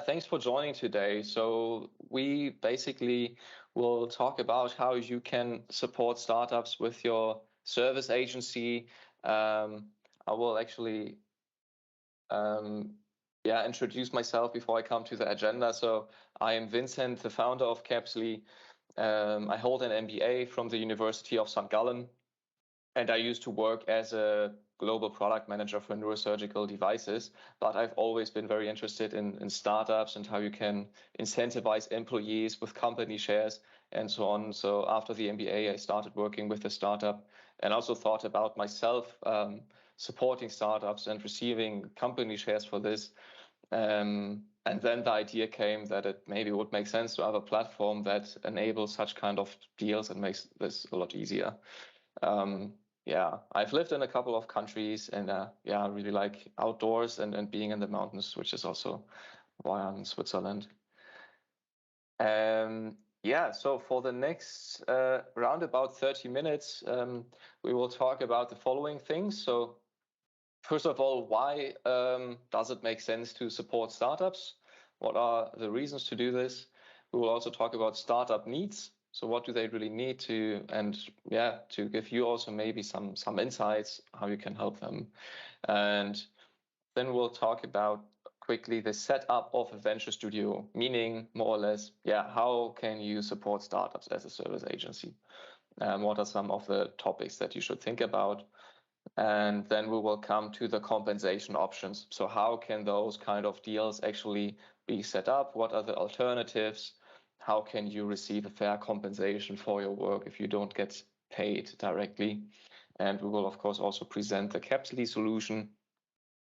Thanks for joining today. So we basically will talk about how you can support startups with your service agency. I will actually introduce myself before I come to the agenda. So I am Vincent, the founder of Capsule. I hold an MBA from the University of St. Gallen, and I used to work as a global product manager for neurosurgical devices, but I've always been very interested in startups and how you can incentivize employees with company shares and so on. So after the MBA, I started working with a startup and also thought about myself supporting startups and receiving company shares for this. And then the idea came that it maybe would make sense to have a platform that enables such kind of deals and makes this a lot easier. I've lived in a couple of countries and I really like outdoors and being in the mountains, which is also why I'm in Switzerland. So for the next round about 30 minutes, we will talk about the following things. So first of all, why does it make sense to support startups? What are the reasons to do this? We will also talk about startup needs. So what do they really need to give you also maybe some insights how you can help them. And then we'll talk about quickly the setup of a venture studio, meaning more or less, how can you support startups as a service agency? What are some of the topics that you should think about? And then we will come to the compensation options. So how can those kind of deals actually be set up? What are the alternatives? How can you receive a fair compensation for your work if you don't get paid directly? And we will, of course, also present the Capsule solution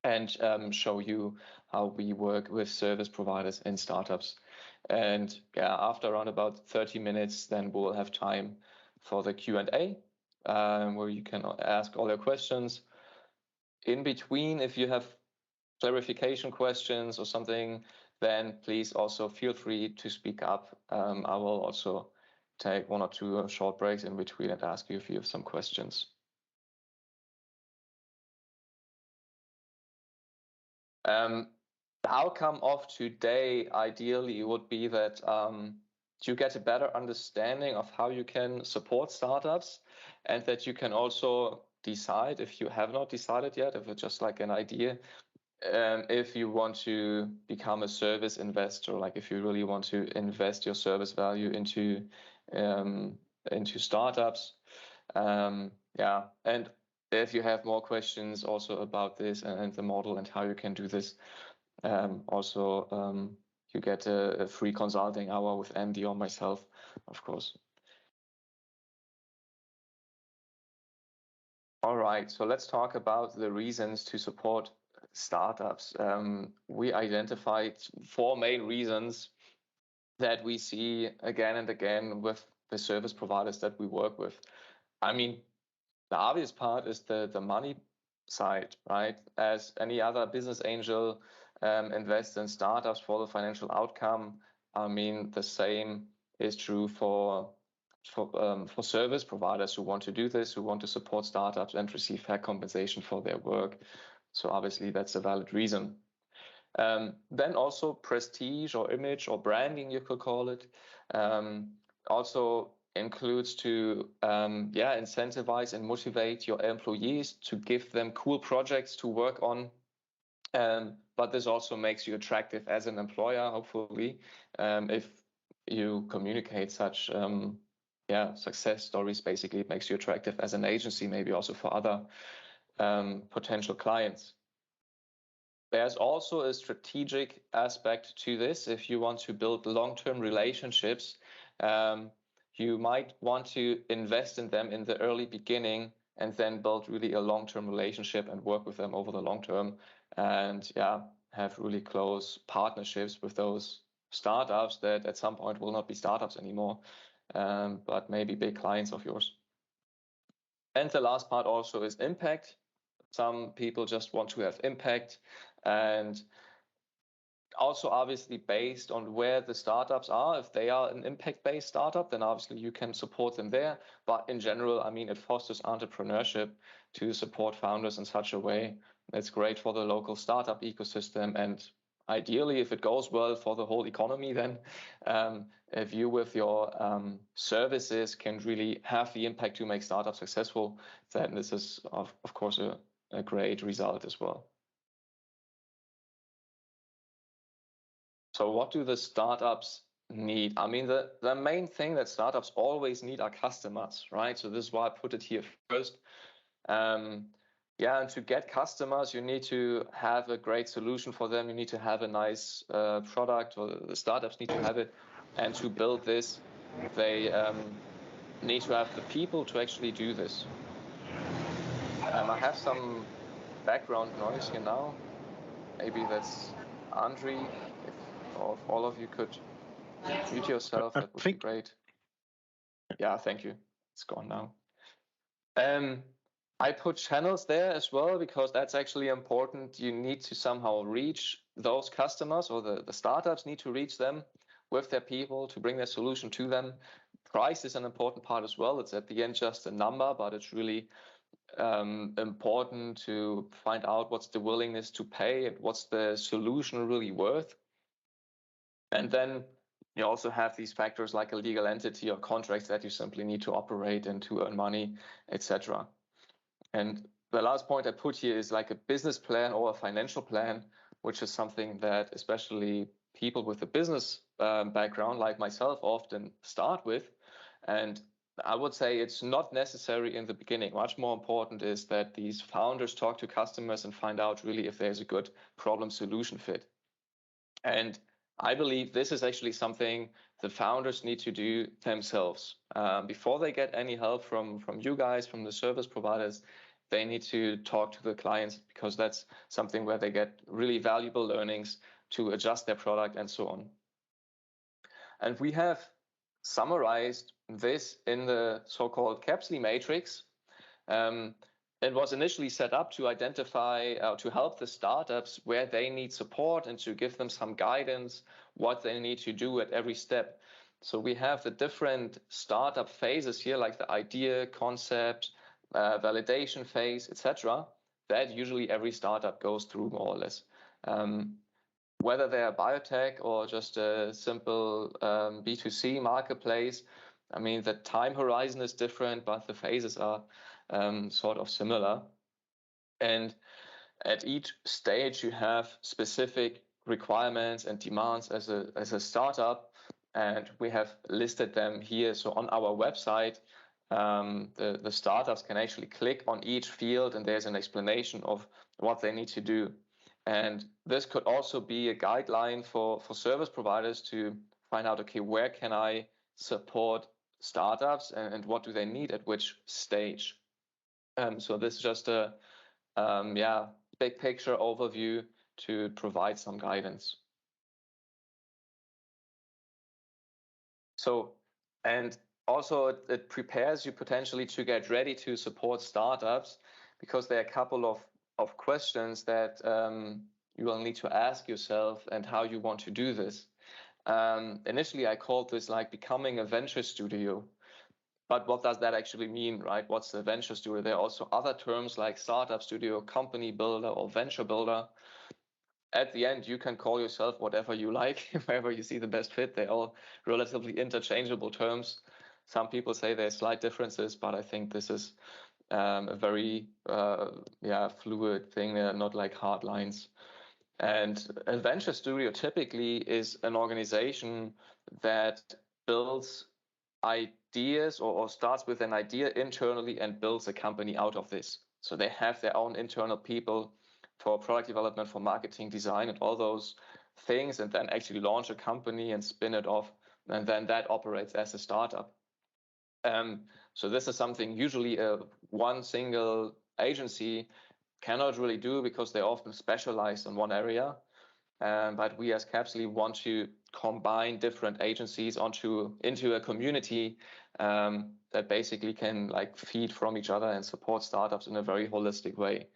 and show you how we work with service providers and startups. And after around about 30 minutes, then we'll have time for the Q&A, where you can ask all your questions. In between, if you have clarification questions or something, then please also feel free to speak up. I will also take 1 or 2 short breaks in between and ask you if you have some questions. The outcome of today ideally would be that you get a better understanding of how you can support startups, and that you can also decide, if you have not decided yet, if it's just like an idea, if you want to become a service investor, like if you really want to invest your service value into startups. And if you have more questions also about this and the model and how you can do this, you get a free consulting hour with Andy or myself, of course. All right, so let's talk about the reasons to support startups. We identified 4 main reasons that we see again and again with the service providers that we work with. I mean, the obvious part is the money side, right? As any other business angel invests in startups for the financial outcome, I mean, the same is true for service providers who want to do this, who want to support startups and receive fair compensation for their work. So obviously that's a valid reason. Then also prestige or image or branding, you could call it, also includes to incentivize and motivate your employees to give them cool projects to work on. But this also makes you attractive as an employer, hopefully, if you communicate such success stories. Basically, it makes you attractive as an agency, maybe also for other potential clients. There's also a strategic aspect to this. If you want to build long-term relationships, you might want to invest in them in the early beginning and then build really a long-term relationship and work with them over the long term, and have really close partnerships with those startups that at some point will not be startups anymore, but maybe big clients of yours. And the last part also is impact. Some people just want to have impact, and also obviously based on where the startups are. If they are an impact-based startup, then obviously you can support them there. But in general, I mean, it fosters entrepreneurship to support founders in such a way. It's great for the local startup ecosystem, and ideally, if it goes well for the whole economy, then if you with your services can really have the impact to make startups successful, then this is of course a great result as well. So what do the startups need? I mean, the main thing that startups always need are customers, right? So this is why I put it here first. Yeah, and to get customers, you need to have a great solution for them. You need to have a nice product, or the startups need to have it. And to build this, they need to have the people to actually do this. I have some background noise here now. Maybe that's Andre. If all of you could mute yourself, that would be great. Yeah, thank you. It's gone now. I put channels there as well because that's actually important. You need to somehow reach those customers, or the startups need to reach them with their people to bring their solution to them. Price is an important part as well. It's at the end just a number, but it's really important to find out what's the willingness to pay and what's the solution really worth. And then you also have these factors like a legal entity or contracts that you simply need to operate and to earn money, etc. And the last point I put here is like a business plan or a financial plan, which is something that especially people with a business background like myself often start with. And I would say it's not necessary in the beginning. Much more important is that these founders talk to customers and find out really if there's a good problem solution fit. And I believe this is actually something the founders need to do themselves. Before they get any help from you guys, from the service providers, they need to talk to the clients, because that's something where they get really valuable learnings to adjust their product and so on. And we have summarized this in the so-called Capsule Matrix. It was initially set up to identify, to help the startups where they need support and to give them some guidance, what they need to do at every step. So we have the different startup phases here, like the idea, concept, validation phase, etc. That usually every startup goes through more or less. Whether they're biotech or just a simple B2C marketplace, I mean, the time horizon is different, but the phases are sort of similar. And at each stage, you have specific requirements and demands as a startup, and we have listed them here. So on our website, the startups can actually click on each field, and there's an explanation of what they need to do. And this could also be a guideline for service providers to find out, okay, where can I support startups and what do they need at which stage? So this is just a big picture overview to provide some guidance. So, and also it prepares you potentially to get ready to support startups, because there are a couple of questions that you will need to ask yourself and how you want to do this. Initially, I called this like becoming a venture studio. But what does that actually mean, right? What's a venture studio? There are also other terms like startup studio, company builder, or venture builder. At the end, you can call yourself whatever you like, wherever you see the best fit. They're all relatively interchangeable terms. Some people say there's slight differences, but I think this is a very fluid thing. They're not like hard lines. And a venture studio typically is an organization that builds ideas or starts with an idea internally and builds a company out of this. So they have their own internal people for product development, for marketing, design, and all those things, and then actually launch a company and spin it off, and then that operates as a startup. So this is something usually one single agency cannot really do, because they often specialize in one area. But we as Capsule want to combine different agencies into a community that basically can like feed from each other and support startups in a very holistic way.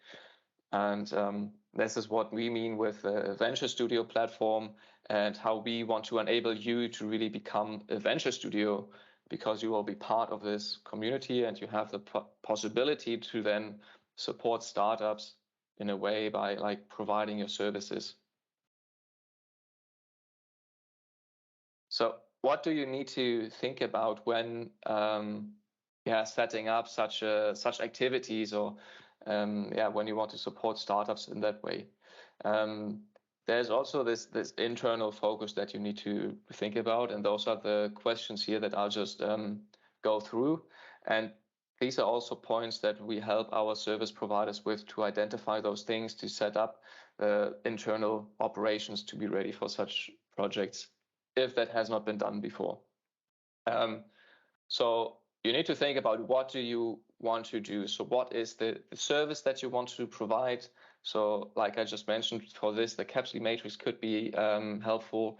And this is what we mean with a venture studio platform, and how we want to enable you to really become a venture studio, because you will be part of this community and you have the possibility to then support startups in a way by like providing your services. So what do you need to think about when setting up such activities, or when you want to support startups in that way? There's also this internal focus that you need to think about, and those are the questions here that I'll just go through. And these are also points that we help our service providers with, to identify those things, to set up internal operations to be ready for such projects, if that has not been done before. So you need to think about, what do you want to do? So what is the service that you want to provide? So like I just mentioned, for this, the Capsule Matrix could be helpful,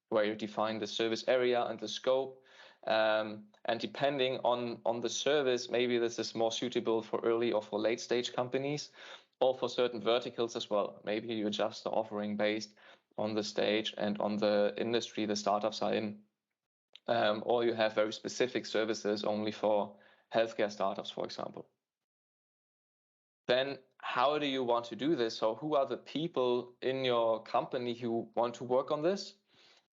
where you define the service area and the scope. And depending on the service, maybe this is more suitable for early or for late stage companies, or for certain verticals as well. Maybe you adjust the offering based on the stage and on the industry the startups are in. Or you have very specific services only for healthcare startups, for example. Then how do you want to do this? So who are the people in your company who want to work on this?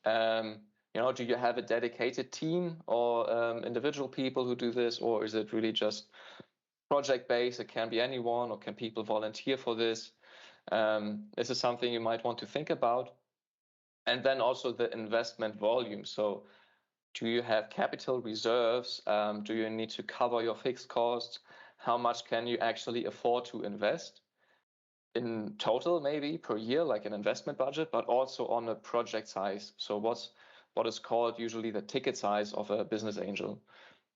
Do you have a dedicated team, or individual people who do this, or is it really just project-based? It can be anyone, or can people volunteer for this? This is something you might want to think about. And then also the investment volume. So do you have capital reserves? Do you need to cover your fixed costs? How much can you actually afford to invest in total, maybe per year, like an investment budget, but also on a project size? So what is called usually the ticket size of a business angel.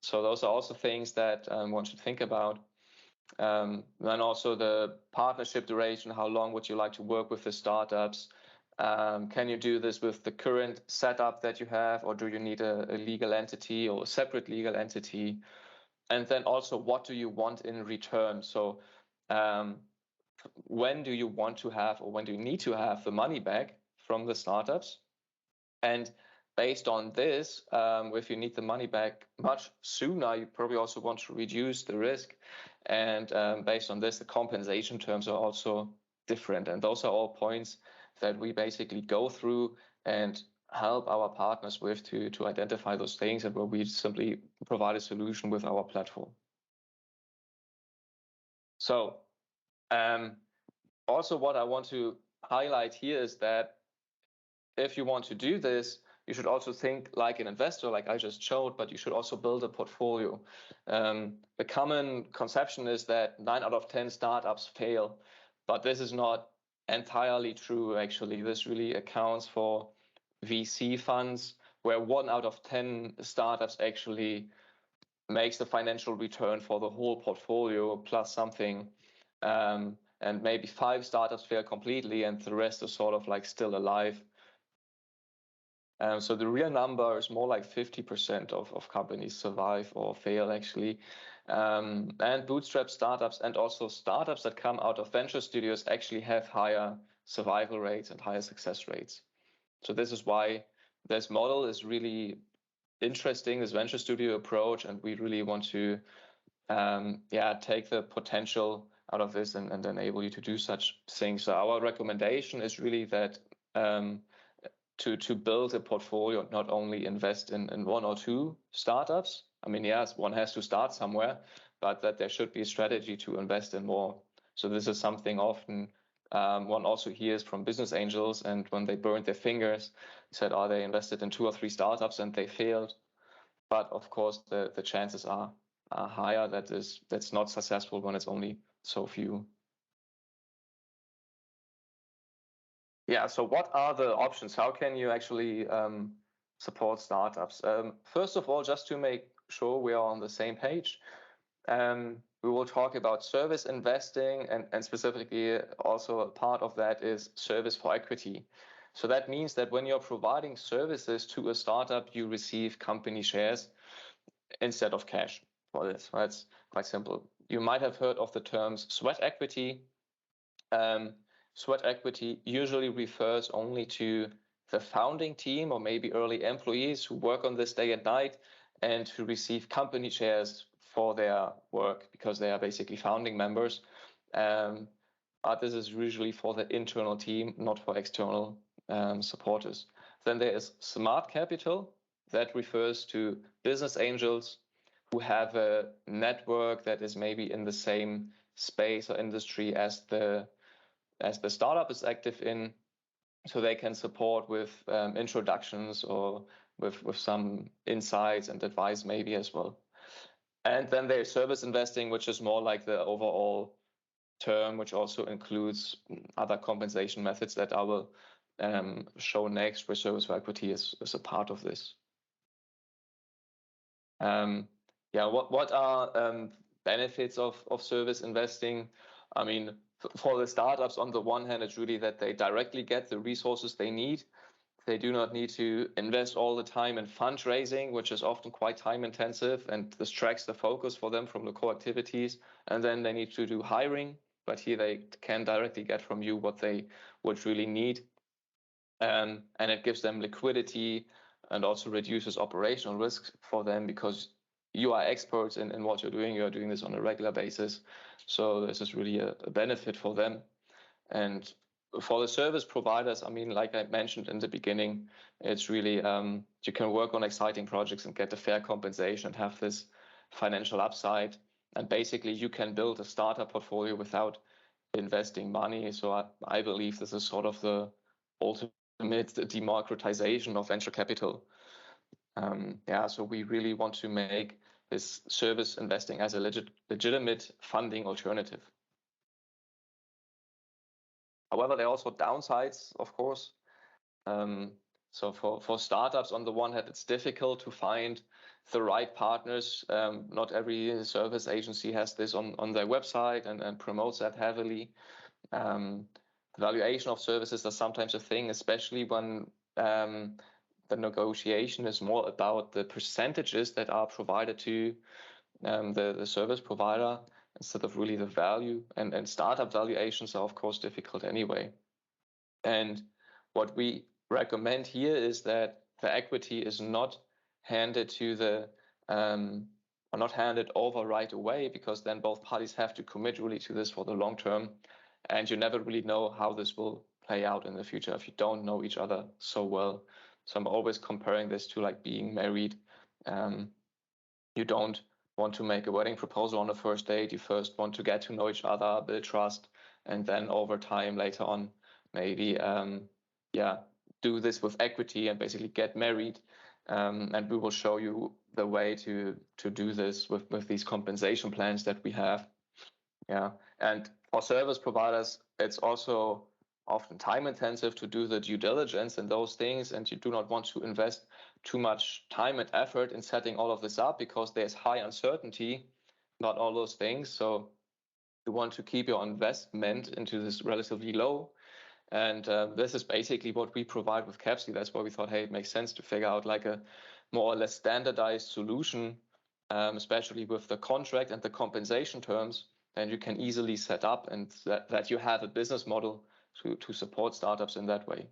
So those are also things that one should think about. Then also the partnership duration. How long would you like to work with the startups? Can you do this with the current setup that you have, or do you need a legal entity or a separate legal entity? And then also, what do you want in return? So when do you want to have, or when do you need to have the money back from the startups? And based on this, if you need the money back much sooner, you probably also want to reduce the risk. And based on this, the compensation terms are also different. And those are all points that we basically go through and help our partners with, to identify those things, and where we simply provide a solution with our platform. So also what I want to highlight here is that if you want to do this, you should also think like an investor, like I just showed, but you should also build a portfolio. The common conception is that 9 out of 10 startups fail, but this is not entirely true, actually. This really accounts for VC funds, where 1 out of 10 startups actually makes the financial return for the whole portfolio plus something. And maybe 5 startups fail completely, and the rest is sort of like still alive. So the real number is more like 50% of companies survive or fail, actually. And bootstrap startups, and also startups that come out of venture studios, actually have higher survival rates and higher success rates. So this is why this model is really interesting, this venture studio approach, and we really want to take the potential out of this and enable you to do such things. So our recommendation is really that to build a portfolio, not only invest in 1 or 2 startups. I mean, yes, one has to start somewhere, but that there should be a strategy to invest in more. So this is something often one also hears from business angels, and when they burned their fingers, said, they invested in 2 or 3 startups and they failed. But of course, the chances are higher that's not successful when it's only so few. Yeah, so what are the options? How can you actually support startups? First of all, just to make sure we are on the same page, we will talk about service investing, and specifically also a part of that is service for equity. So that means that when you're providing services to a startup, you receive company shares instead of cash for this. That's quite simple. You might have heard of the terms sweat equity. Sweat equity usually refers only to the founding team, or maybe early employees who work on this day and night, and who receive company shares for their work because they are basically founding members. But this is usually for the internal team, not for external supporters. Then there is smart capital. That refers to business angels who have a network that is maybe in the same space or industry as the startup is active in, so they can support with introductions or with some insights and advice maybe as well. And then there's service investing, which is more like the overall term, which also includes other compensation methods that I will show next, where service for equity is a part of this. What are benefits of service investing? I mean, for the startups, on the one hand, it's really that they directly get the resources they need. They do not need to invest all the time in fundraising, which is often quite time intensive and distracts the focus for them from the core activities. And then they need to do hiring, but here they can directly get from you what they would really need. And it gives them liquidity and also reduces operational risk for them, because you are experts in what you're doing. You're doing this on a regular basis. So this is really a benefit for them. And for the service providers, I mean, like I mentioned in the beginning, it's really, you can work on exciting projects and get a fair compensation and have this financial upside. And basically you can build a startup portfolio without investing money. So I believe this is sort of the ultimate democratization of venture capital. So we really want to make this service investing as a legitimate funding alternative. However, there are also downsides, of course. So for startups, on the one hand, it's difficult to find the right partners. Not every service agency has this on their website and promotes that heavily. The valuation of services is sometimes a thing, especially when the negotiation is more about the percentages that are provided to the service provider instead of really the value. And startup valuations are, of course, difficult anyway. And what we recommend here is that the equity is not handed to the or not handed over right away, because then both parties have to commit really to this for the long term, and you never really know how this will play out in the future if you don't know each other so well. So I'm always comparing this to like being married. You don't want to make a wedding proposal on the first date. You first want to get to know each other, build trust, and then over time later on maybe do this with equity and basically get married. And we will show you the way to do this with these compensation plans that we have. And for service providers, it's also often time intensive to do the due diligence and those things, and you do not want to invest too much time and effort in setting all of this up, because there's high uncertainty about all those things. So you want to keep your investment into this relatively low. And this is basically what we provide with Capsule. That's why we thought, hey, it makes sense to figure out like a more or less standardized solution, especially with the contract and the compensation terms, and you can easily set up, and that you have a business model to support startups in that way.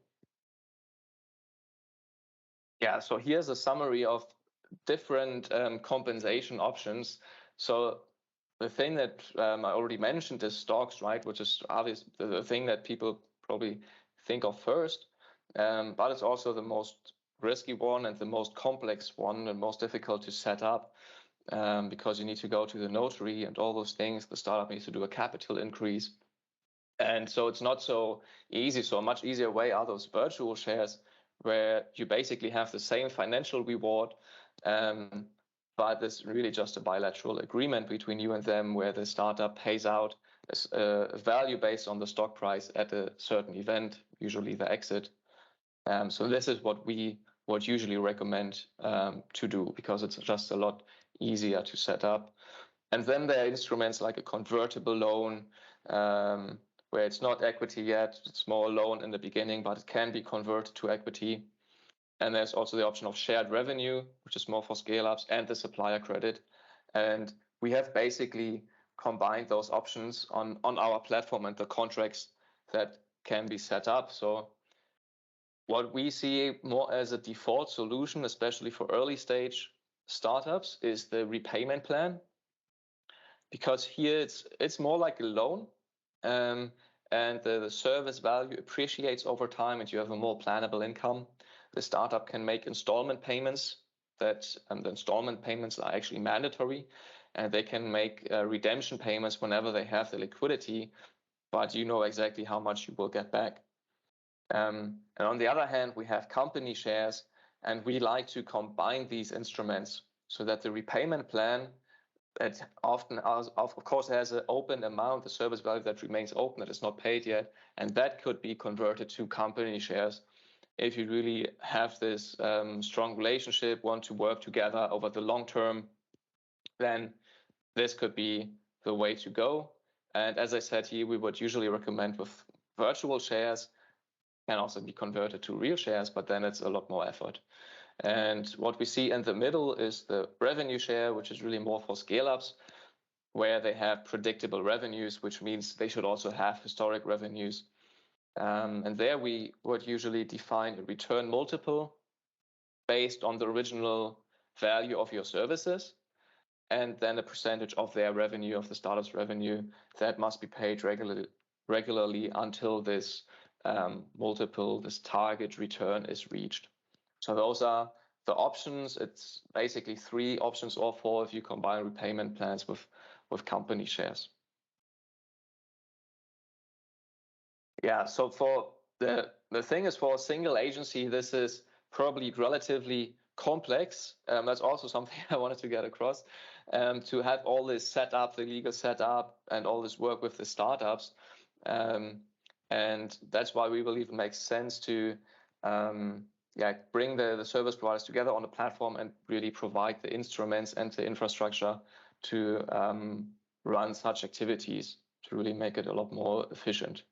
So here's a summary of different compensation options. So the thing that I already mentioned is stocks, right? Which is obviously the thing that people probably think of first, but it's also the most risky one and the most complex one and most difficult to set up, because you need to go to the notary and all those things. The startup needs to do a capital increase. And so it's not so easy. So a much easier way are those virtual shares, where you basically have the same financial reward, but it's really just a bilateral agreement between you and them, where the startup pays out a value based on the stock price at a certain event, usually the exit. So this is what we would usually recommend to do, because it's just a lot easier to set up. And then there are instruments like a convertible loan, where it's not equity yet, it's more a loan in the beginning, but it can be converted to equity. And there's also the option of shared revenue, which is more for scale-ups, and the supplier credit. And we have basically combined those options on our platform and the contracts that can be set up. So what we see more as a default solution, especially for early stage startups, is the repayment plan, because here it's more like a loan, and the service value appreciates over time, and you have a more plannable income. the startup can make installment payments. That the installment payments are actually mandatory, and they can make redemption payments whenever they have the liquidity, but you know exactly how much you will get back. And on the other hand, we have company shares, and we like to combine these instruments so that the repayment plan that often, of course, has an open amount, the service value that remains open, that is not paid yet, and that could be converted to company shares. If you really have this strong relationship, want to work together over the long term, then this could be the way to go. And as I said here, we would usually recommend with virtual shares, can also be converted to real shares, but then it's a lot more effort. And what we see in the middle is the revenue share, which is really more for scale-ups, where they have predictable revenues, which means they should also have historic revenues. And there we would usually define a return multiple based on the original value of your services, and then a percentage of their revenue, of the startup's revenue, that must be paid regularly until this multiple, this target return is reached. So those are the options. It's basically 3 options or 4 if you combine repayment plans with company shares. Yeah, so for the thing is, for a single agency, this is probably relatively complex. That's also something I wanted to get across, to have all this set up, the legal setup, and all this work with the startups. And that's why we believe it makes sense to bring the service providers together on the platform and really provide the instruments and the infrastructure to run such activities, to really make it a lot more efficient.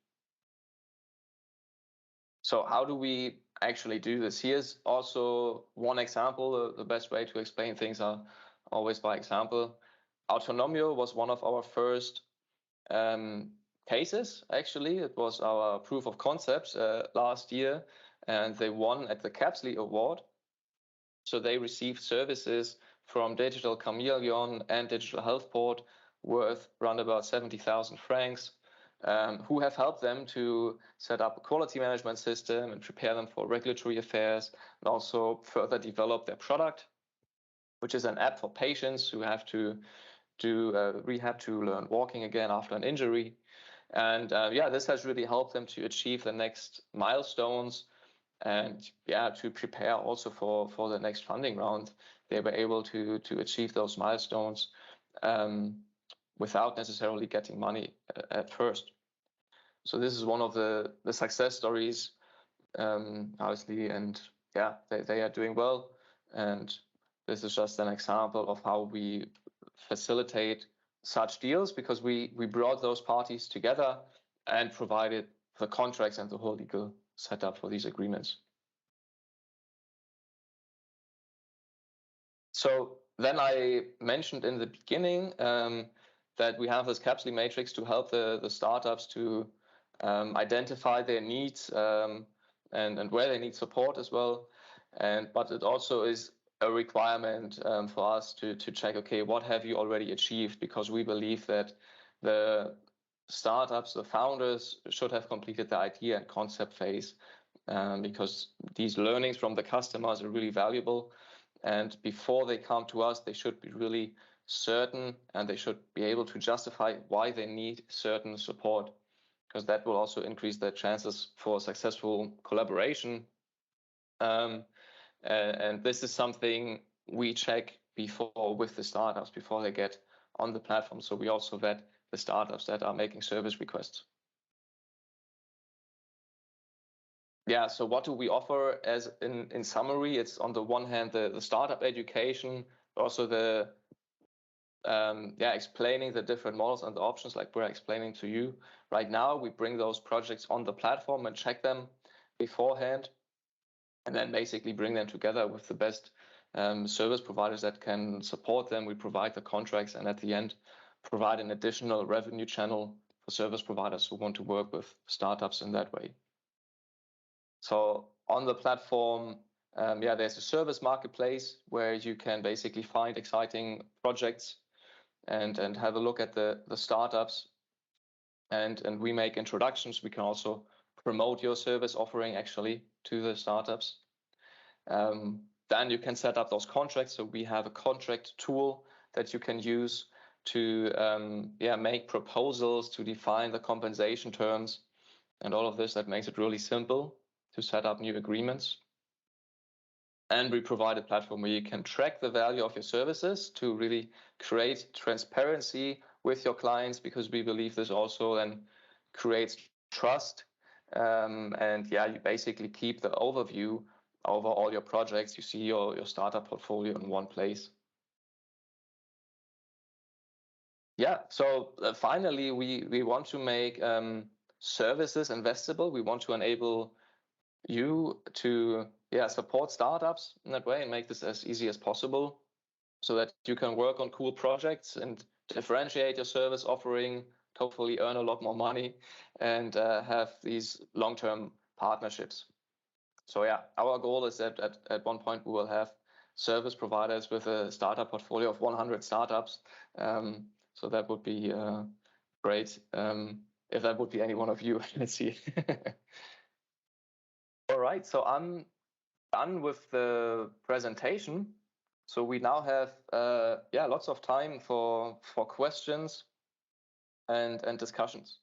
So how do we actually do this? Here's also one example. The best way to explain things are always by example. Autonomial was one of our first cases, actually. It was our proof of concept last year, and they won at the Capsule Award. So they received services from Digital Chameleon and Digital Healthport worth around about 70,000 francs, who have helped them to set up a quality management system and prepare them for regulatory affairs, and also further develop their product, which is an app for patients who have to do rehab to learn walking again after an injury. And this has really helped them to achieve the next milestones, and to prepare also for the next funding round. They were able to achieve those milestones without necessarily getting money at first. So this is one of the success stories, obviously, and they are doing well. And this is just an example of how we facilitate such deals, because we brought those parties together and provided the contracts and the whole legal setup for these agreements. So then I mentioned in the beginning that we have this Capsule Matrix to help the startups to identify their needs and where they need support as well. But it also is a requirement for us to check, okay, what have you already achieved? Because we believe that the startups, the founders, should have completed the idea and concept phase, because these learnings from the customers are really valuable. And before they come to us, they should be really certain, and they should be able to justify why they need certain support, because that will also increase their chances for successful collaboration. And this is something we check before with the startups, before they get on the platform. So we also vet the startups that are making service requests. Yeah, so what do we offer as in summary? It's on the one hand, the startup education, also the explaining the different models and the options like we're explaining to you right now. We bring those projects on the platform and check them beforehand, and then basically bring them together with the best service providers that can support them. We provide the contracts, and at the end, provide an additional revenue channel for service providers who want to work with startups in that way. So on the platform, there's a service marketplace where you can basically find exciting projects and have a look at the startups, and we make introductions. We can also promote your service offering actually to the startups. Then you can set up those contracts. So we have a contract tool that you can use to make proposals, to define the compensation terms, and all of this. That makes it really simple to set up new agreements. And we provide a platform where you can track the value of your services to really create transparency with your clients, because we believe this also then creates trust. And you basically keep the overview over all your projects. You see your startup portfolio in one place. So finally, we want to make services investable. We want to enable you to support startups in that way and make this as easy as possible, so that you can work on cool projects and differentiate your service offering, hopefully earn a lot more money, and have these long-term partnerships. So our goal is that at one point we will have service providers with a startup portfolio of 100 startups. So that would be great if that would be any one of you. Let's see. All right, so I'm done with the presentation. So we now have lots of time for questions and discussions.